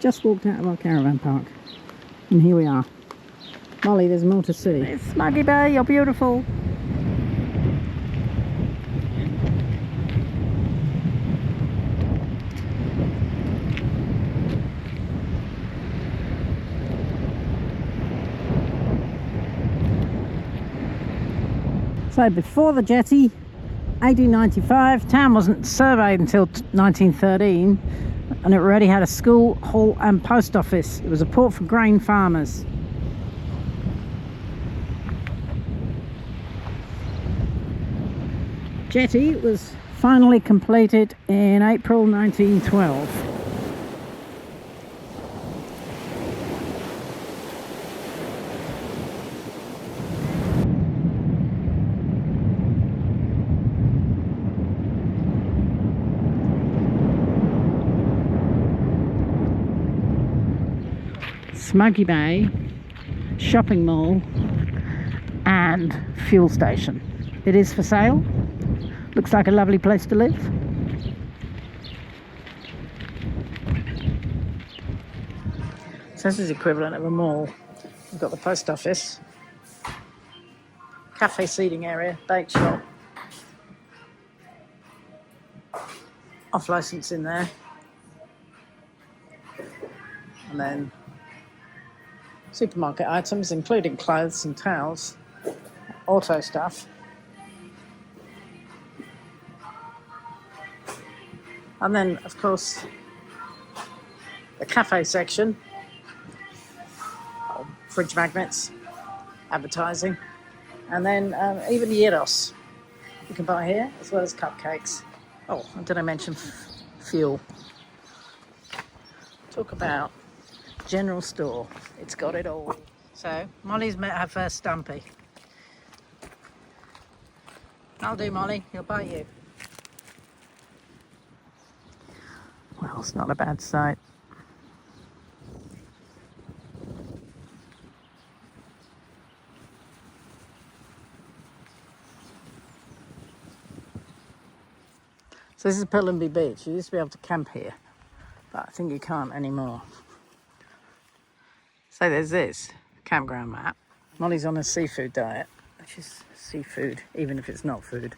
just walked out of our caravan park and here we are. Molly, there's more to see. It's Smoky Bay, you're beautiful. So before the jetty, 1895, town wasn't surveyed until 1913, and it already had a school, hall and post office. It was a port for grain farmers. Jetty was finally completed in April 1912. Smoky Bay, shopping mall and fuel station. It is for sale. Looks like a lovely place to live. So this is the equivalent of a mall. We've got the post office, cafe seating area, bake shop, off licence in there, and then supermarket items including clothes and towels, auto stuff, and then of course the cafe section, fridge magnets, advertising, and then even gyros you can buy here, as well as cupcakes. Oh, and did I mention fuel? Talk about general store, it's got it all. So Molly's met her first stumpy. I'll do, Molly, he'll bite you. Well, it's not a bad sight. So this is Pullenby Beach. You used to be able to camp here, but I think you can't anymore. So there's this campground map. Molly's on a seafood diet, which is seafood, even if it's not food.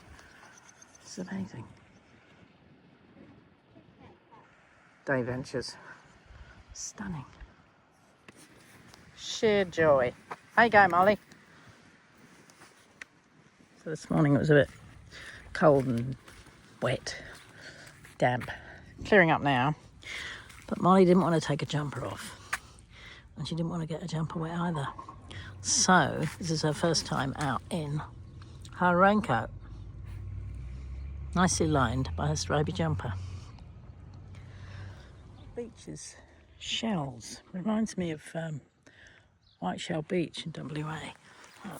It's amazing. Day ventures. Stunning. Sheer joy. How you going, Molly? So this morning it was a bit cold and wet, damp. Clearing up now. But Molly didn't want to take a jumper off. And she didn't want to get a jumper wet either. So this is her first time out in her raincoat. Nicely lined by her stripy jumper. Beach is shells. Reminds me of White Shell Beach in WA. Oh,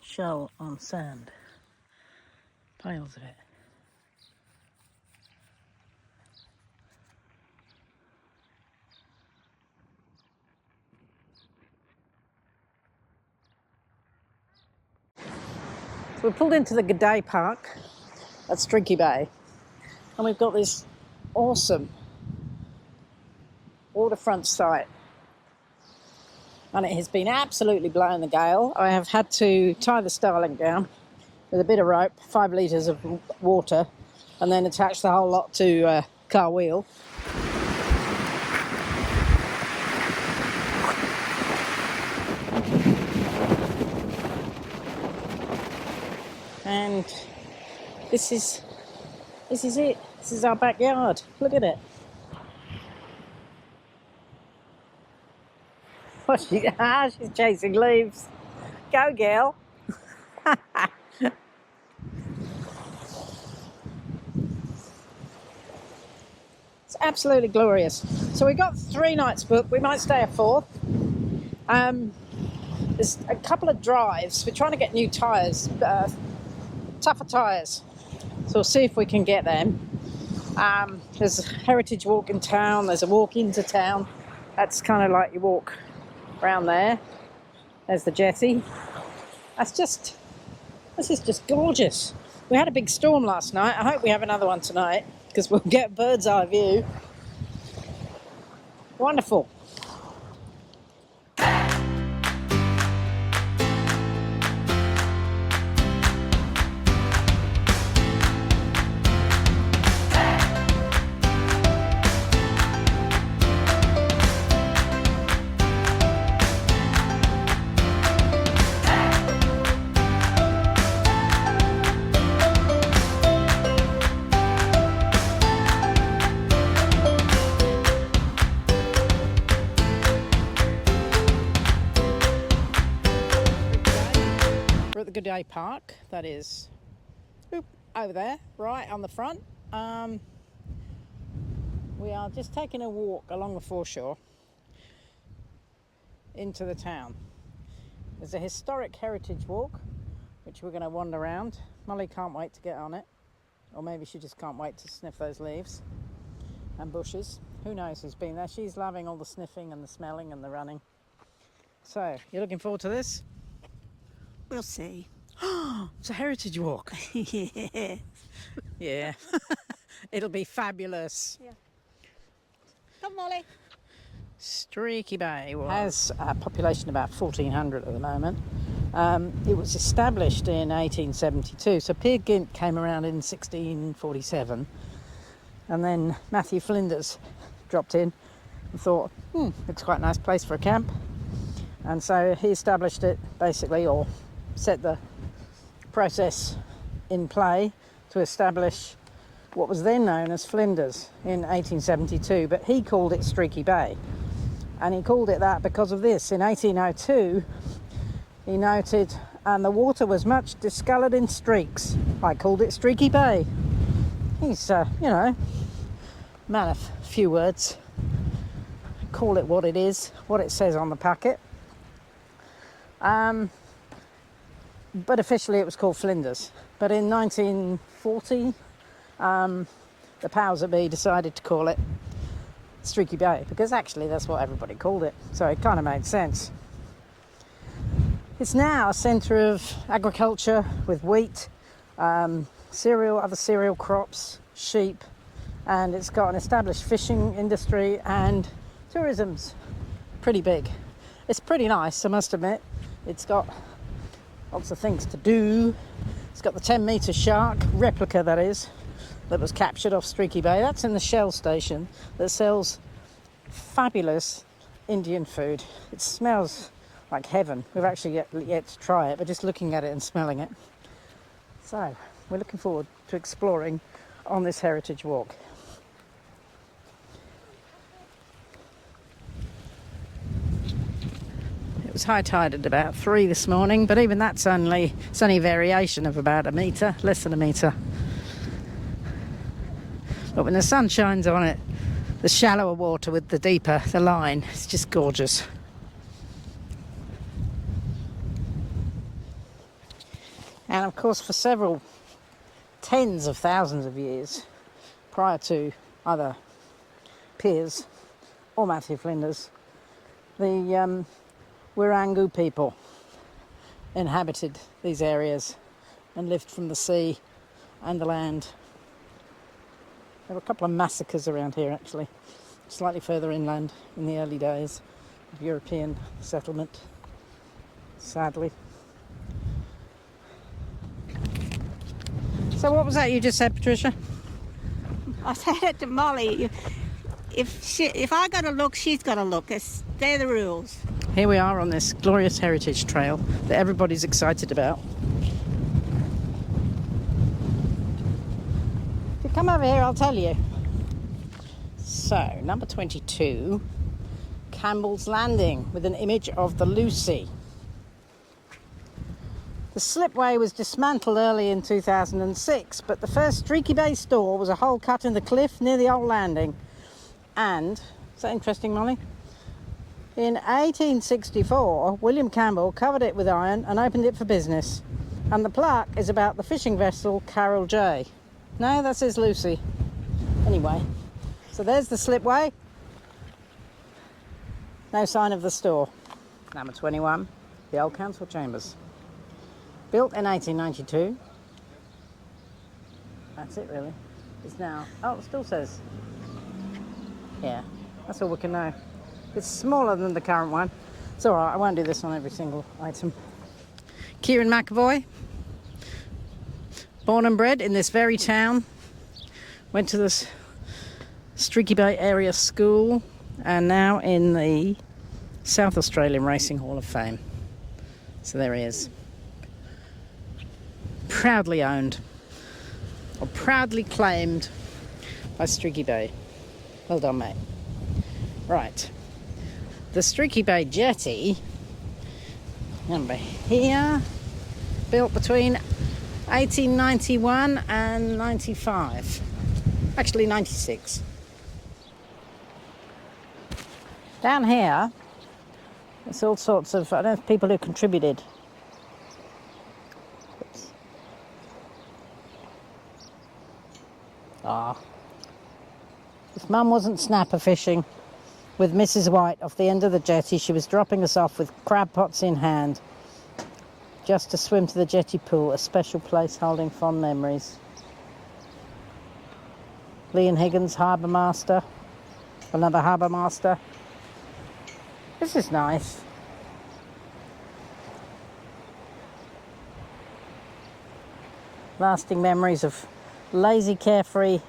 shell on sand. Piles of it. So we pulled into the G'day Park at Streaky Bay, and we've got this awesome waterfront site, and it has been absolutely blowing the gale. I have had to tie the starling down with a bit of rope, 5 litres of water, and then attach the whole lot to a car wheel. And this is it. This is our backyard. Look at it. What she's chasing leaves. Go, girl. It's absolutely glorious. So we got 3 nights booked. We might stay a 4th. There's a couple of drives. We're trying to get new tyres. Tougher tyres, so we'll see if we can get them. There's a heritage walk in town, there's a walk into town. That's kind of like you walk around there. There's the jetty. This is just gorgeous. We had a big storm last night. I hope we have another one tonight because we'll get a bird's eye view. Wonderful. We're at the Good Day Park, that is over there, right on the front. We are just taking a walk along the foreshore into the town. There's a historic heritage walk, which we're going to wander around. Molly can't wait to get on it, or maybe she just can't wait to sniff those leaves and bushes. Who knows who's been there? She's loving all the sniffing and the smelling and the running. So, you're looking forward to this? We'll see. It's a heritage walk. Yeah. Yeah. It'll be fabulous. Yeah. Come, Molly. Streaky Bay has a population about 1,400 at the moment. It was established in 1872, so Peer Gynt came around in 1647, and then Matthew Flinders dropped in and thought, it's quite a nice place for a camp, and so he established it basically, or set the process in play to establish what was then known as Flinders in 1872, but he called it Streaky Bay. And he called it that because of this. In 1802, he noted, and the water was much discoloured in streaks. I called it Streaky Bay. He's, man of few words. Call it what it is, what it says on the packet. But officially it was called Flinders. But in 1940, the powers that be decided to call it Streaky Bay, because actually that's what everybody called it, so it kind of made sense. It's now a centre of agriculture with wheat, cereal, other cereal crops, sheep, and it's got an established fishing industry, and tourism's pretty big. It's pretty nice, I must admit. It's got lots of things to do. It's got the 10-metre shark, replica that is, that was captured off Streaky Bay. That's in the Shell station that sells fabulous Indian food. It smells like heaven. We've actually yet to try it, but just looking at it and smelling it. So, we're looking forward to exploring on this heritage walk. It was high tide at about 3 this morning, but even that's only a variation of about a metre, less than a metre. But when the sun shines on it, the shallower water with the deeper, the line, it's just gorgeous. And of course, for several tens of thousands of years prior to either Piers or Matthew Flinders, the Wirangu people inhabited these areas and lived from the sea and the land. There were a couple of massacres around here, actually, slightly further inland in the early days of European settlement, sadly. So what was that you just said, Patricia? I said it to Molly. If I got to look, she's got to look. They're the rules. Here we are on this glorious heritage trail that everybody's excited about. If you come over here, I'll tell you. So, number 22, Campbell's Landing, with an image of the Lucy. The slipway was dismantled early in 2006, but the first Streaky Bay store was a hole cut in the cliff near the old landing. And, is that interesting, Molly? In 1864, William Campbell covered it with iron and opened it for business. And the plaque is about the fishing vessel Carol J. No, that says Lucy. Anyway, so there's the slipway. No sign of the store. Number 21, the Old Council Chambers. Built in 1892, That's it really. It's now, oh, it still says, yeah, that's all we can know. It's smaller than the current one. It's all right, I won't do this on every single item. Kieran McAvoy, born and bred in this very town, went to this Streaky Bay area school, and now in the South Australian Racing Hall of Fame. So there he is. Proudly owned, or proudly claimed by Streaky Bay. Well done, mate. Right. The Streaky Bay Jetty, number here, built between 1891 and 95. Actually, 96. Down here, there's all sorts of, I don't know, people who contributed. Oops. Ah. If Mum wasn't snapper fishing with Mrs. White off the end of the jetty, she was dropping us off with crab pots in hand, just to swim to the jetty pool, a special place holding fond memories. Leon Higgins, harbour master, another harbour master. This is nice. Lasting memories of lazy, carefree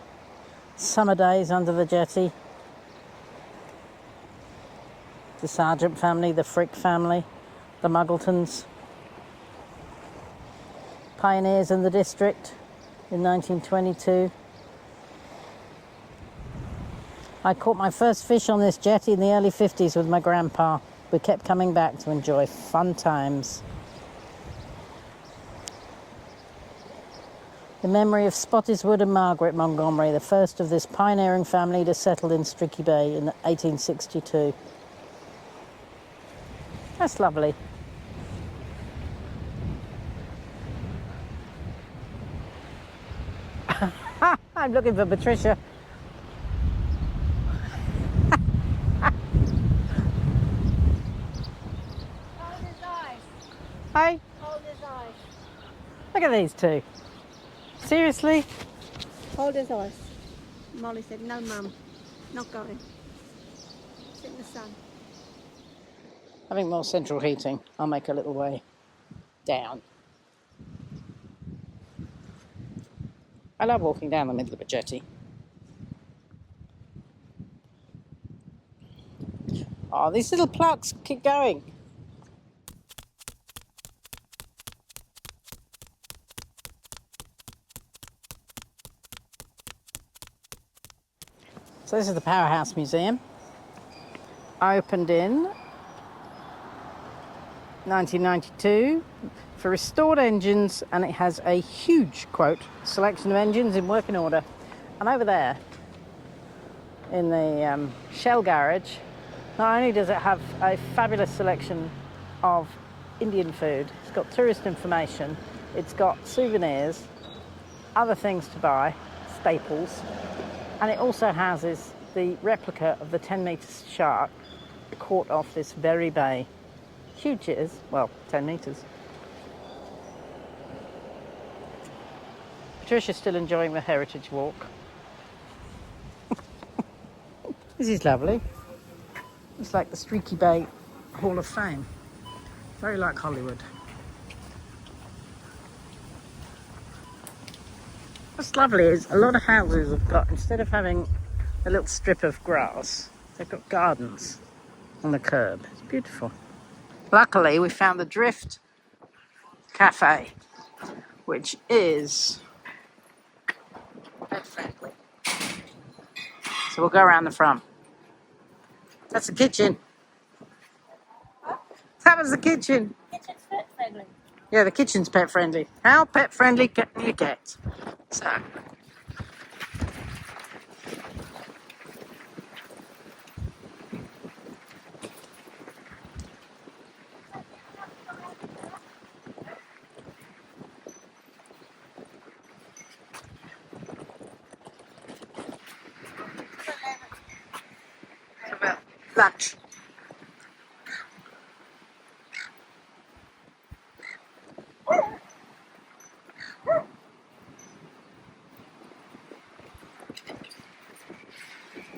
summer days under the jetty. The Sargent family, the Frick family, the Muggletons. Pioneers in the district in 1922. I caught my first fish on this jetty in the early 50s with my grandpa. We kept coming back to enjoy fun times. In memory of Spottiswood and Margaret Montgomery, the first of this pioneering family to settle in Streaky Bay in 1862. That's lovely. I'm looking for Patricia. Hold his eyes. Hey, Hold his eyes. look at these two. Seriously? Hold his eyes. Molly said, no, Mum. Not going. Sit in the sun. Having more central heating, I'll make a little way down. I love walking down the middle of a jetty. Oh, these little plugs keep going. So this is the Powerhouse Museum. Opened in 1992 for restored engines, and it has a huge, quote, selection of engines in working order. And over there, in the Shell garage, not only does it have a fabulous selection of Indian food, it's got tourist information, it's got souvenirs, other things to buy, staples, and it also houses the replica of the 10-metre shark caught off this very bay. Huge it is, well, 10 metres. Patricia's still enjoying the heritage walk. This is lovely. It's like the Streaky Bay Hall of Fame. Very like Hollywood. What's lovely is a lot of houses have got, instead of having a little strip of grass, they've got gardens on the curb. It's beautiful. Luckily, we found the Drift Cafe, which is pet friendly. So we'll go around the front. That's the kitchen. That was the kitchen. Kitchen's pet friendly. Yeah, the kitchen's pet friendly. How pet friendly can you get? So. About lunch.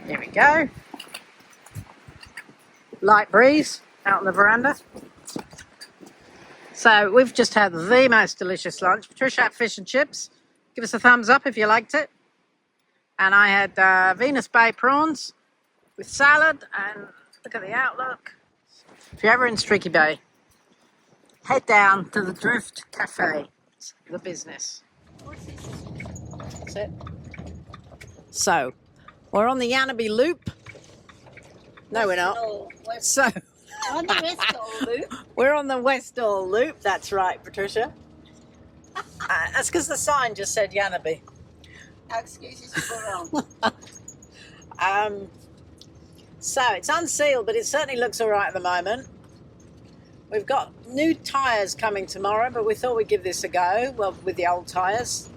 Here we go. Light breeze out on the veranda. So we've just had the most delicious lunch. Patricia had fish and chips. Give us a thumbs up if you liked it. And I had Venus Bay prawns with salad, and look at the outlook. If you're ever in Streaky Bay, head down to the Drift Cafe, it's the business. That's it. So, we're on the Yanabe Loop. No, we're not. So, On the Westall Loop. we're on the Westall Loop. That's right, Patricia. That's because the sign just said Yanabe. No excuses for wrong. So it's unsealed, but it certainly looks all right at the moment. We've got new tyres coming tomorrow, but we thought we'd give this a go. Well, with the old tyres.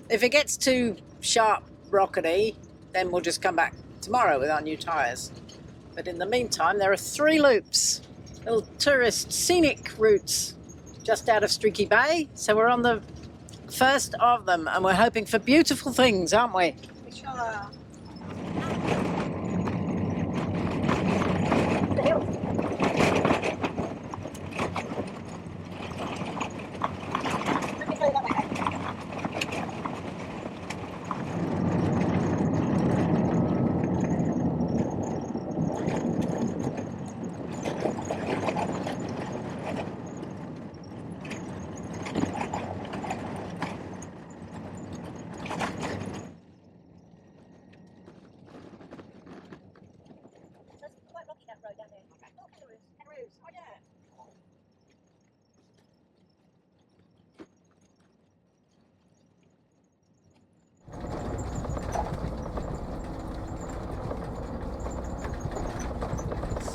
If it gets too sharp, rockety, then we'll just come back tomorrow with our new tyres. But in the meantime, there are 3 loops, little tourist scenic routes just out of Streaky Bay. So we're on the first of them, and we're hoping for beautiful things, aren't we? We sure are.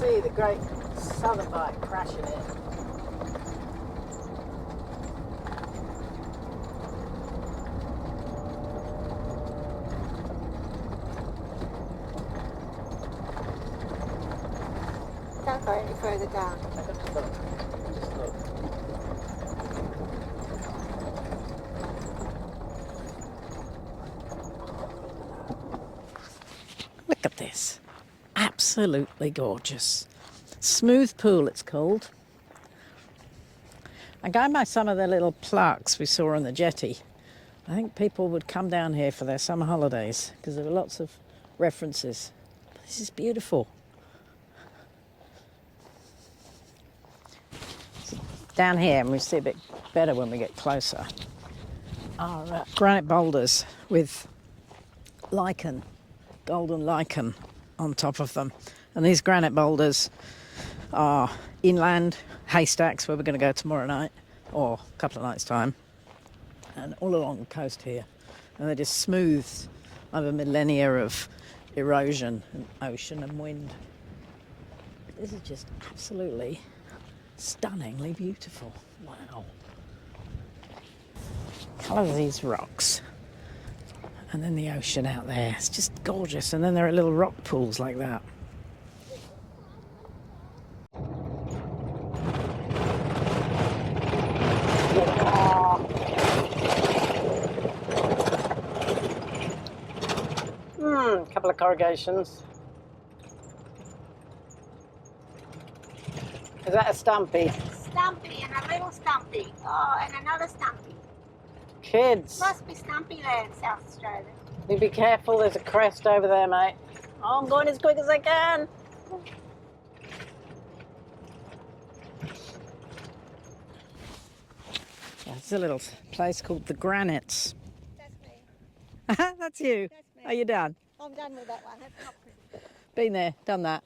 See the great southern bike crashing in. Don't go any further down. Look at this. Absolutely gorgeous. Smooth pool, it's called. And going by some of the little plaques we saw on the jetty, I think people would come down here for their summer holidays because there were lots of references. But this is beautiful. Down here, and we see a bit better when we get closer, are granite boulders with lichen, golden lichen on top of them. And these granite boulders are inland haystacks where we're going to go tomorrow night or a couple of nights' time, and all along the coast here. And they're just smoothed over millennia of erosion and ocean and wind. This is just absolutely stunningly beautiful. Wow. Colour of these rocks. And then the ocean out there. It's just gorgeous. And then there are little rock pools like that. Couple of corrugations. Is that a stumpy? Stumpy and a little stumpy. Oh, and another stumpy. Kids. Must be stumpy there in South Australia. You be careful, there's a crest over there, mate. Oh, I'm going as quick as I can. There's a little place called the Granites. That's me. That's you. That's me. Are you done? I'm done with that one. That's not pretty. Been there, done that.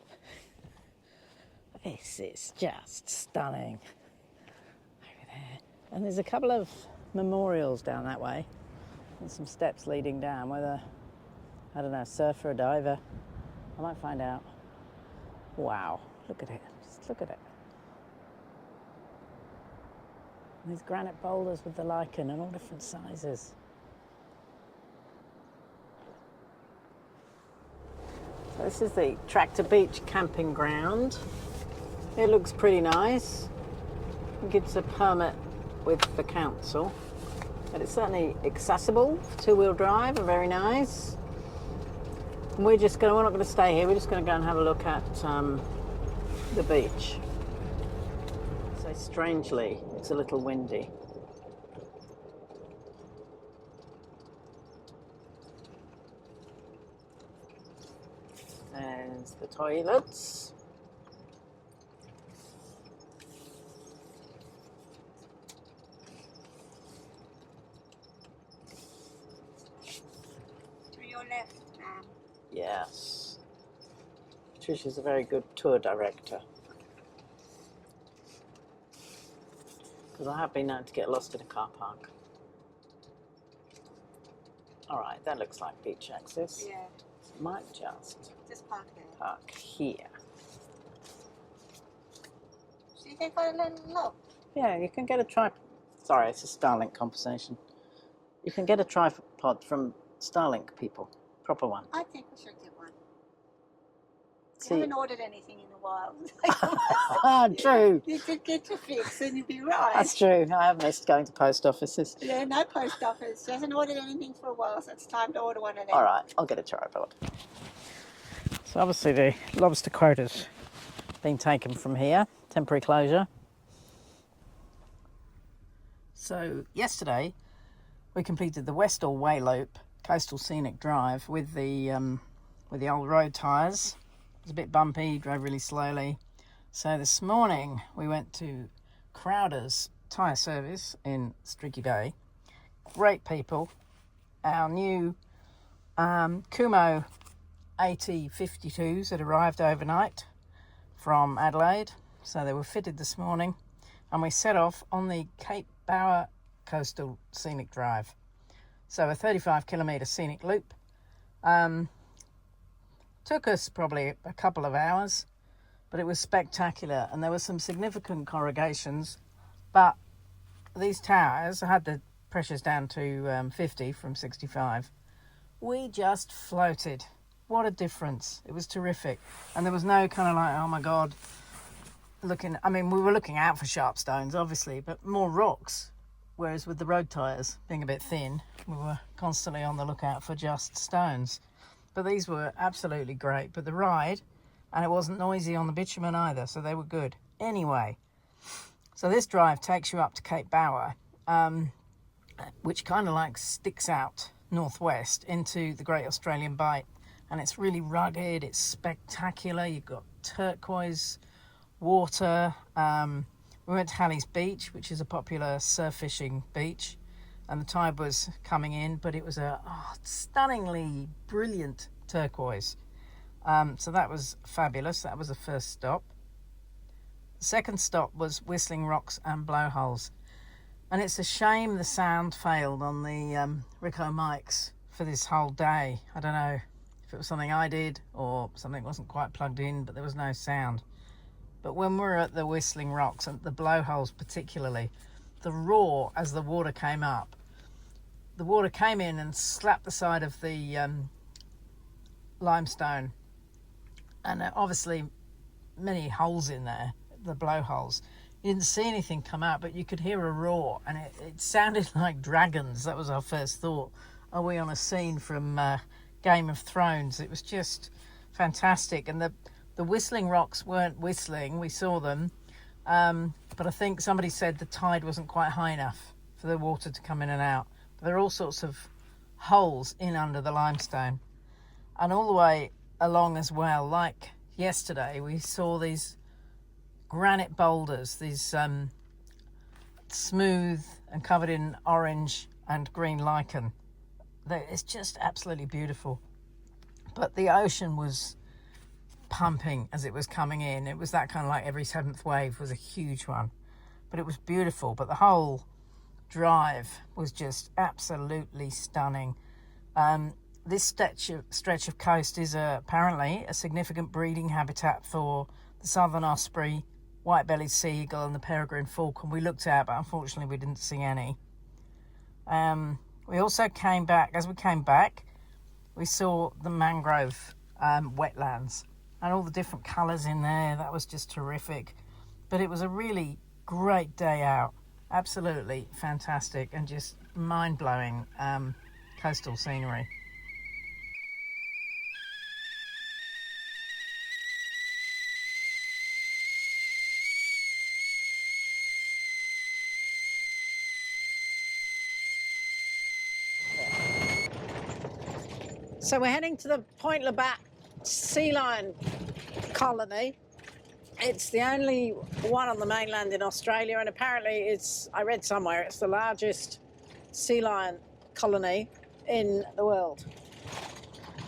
This is just stunning. Over there. And there's a couple of memorials down that way. And some steps leading down, whether, I don't know, surfer or diver. I might find out. Wow, look at it. Just look at it. And these granite boulders with the lichen and all different sizes. So this is the Tractor Beach camping ground. It looks pretty nice. I think it's a permit with the council, but it's certainly accessible. 2-wheel drive are very nice. We're not going to stay here. We're just going to go and have a look at the beach. So strangely, it's a little windy. There's the toilets. To your left, ma'am. Yes. Trisha's a very good tour director. Because I have been known to get lost in a car park. Alright, that looks like beach access. Yeah. Might just park there. park here. See, they've got a little look. Yeah, you can get a tripod. Sorry, it's a Starlink conversation. You can get a tripod from Starlink people. Proper one. I think we should get one. See, I haven't ordered anything in a while. ah, true. You could get your fix and you'd be right. That's true. I have missed going to post offices. Yeah, no post office. She hasn't ordered anything for a while, so it's time to order one of them. All right, I'll get a tripod. So obviously the lobster quota's been taken from here. Temporary closure. So yesterday we completed the Westall Way Loop Coastal Scenic Drive with the old road tyres. It was a bit bumpy, drove really slowly. So this morning we went to Crowder's tyre service in Streaky Bay. Great people. Our new Kumo 8052s had arrived overnight from Adelaide. So they were fitted this morning. And we set off on the Cape Bower Coastal Scenic Drive. So a 35-kilometre scenic loop. Took us probably a couple of hours, but it was spectacular. And there were some significant corrugations, but these towers had the pressures down to 50 from 65. We just floated. What a difference. It was terrific. And there was no kind of like, oh my God, we were looking out for sharp stones, obviously, but more rocks. Whereas with the road tyres being a bit thin, we were constantly on the lookout for just stones. But these were absolutely great. But the ride, and it wasn't noisy on the bitumen either, so they were good. Anyway, so this drive takes you up to Cape Bower, which kind of like sticks out northwest into the Great Australian Bight. And it's really rugged, it's spectacular. You've got turquoise water. We went to Halley's Beach, which is a popular surf fishing beach. And the tide was coming in, but it was a stunningly brilliant turquoise. So that was fabulous. That was the first stop. The second stop was Whistling Rocks and Blowholes. And it's a shame the sound failed on the Ricoh mics for this whole day. I don't know if it was something I did or something wasn't quite plugged in, but there was no sound. But when we were at the Whistling Rocks and the Blowholes particularly, the roar as the water came up, the water came in and slapped the side of the limestone, and obviously many holes in there, the blowholes. You didn't see anything come out, but you could hear a roar, and it sounded like dragons. That was our first thought. Are we on a scene from Game of Thrones? It was just fantastic. And the Whistling Rocks weren't whistling. We saw them. But I think somebody said the tide wasn't quite high enough for the water to come in and out. But there are all sorts of holes in under the limestone. And all the way along as well, like yesterday, we saw these granite boulders, these smooth and covered in orange and green lichen. It's just absolutely beautiful. But the ocean was pumping as it was coming in. It was that kind of like every seventh wave was a huge one. But it was beautiful. But the whole drive was just absolutely stunning. This stretch of coast is apparently a significant breeding habitat for the southern osprey, white-bellied sea eagle and the peregrine falcon. We looked at, but unfortunately we didn't see any. We also came back, as we came back, we saw the mangrove wetlands and all the different colours in there. That was just terrific. But it was a really great day out. Absolutely fantastic and just mind-blowing coastal scenery. So we're heading to the Point Labatt sea lion colony. It's the only one on the mainland in Australia, and apparently I read somewhere, it's the largest sea lion colony in the world.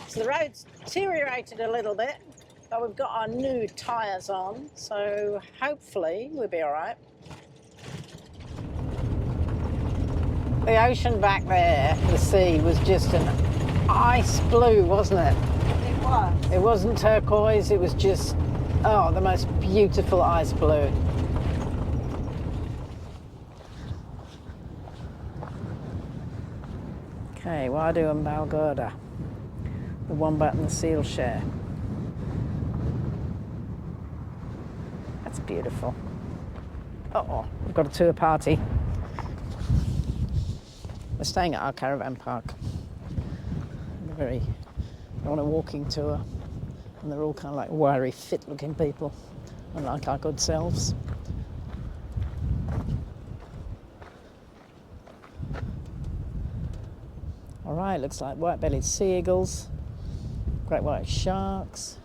So the road's deteriorated a little bit, but we've got our new tyres on, so hopefully we'll be all right. The ocean back there, the sea, was just an ice blue, wasn't it? It was. It wasn't turquoise, it was just, oh, the most beautiful ice blue. Okay, Wadu and Balgorda, the wombat and the seal share. That's beautiful. Uh-oh, we've got a tour party. We're staying at our caravan park. They're on a walking tour, and they're all kind of like wiry, fit-looking people, unlike our good selves. All right, looks like white-bellied sea eagles, great white sharks.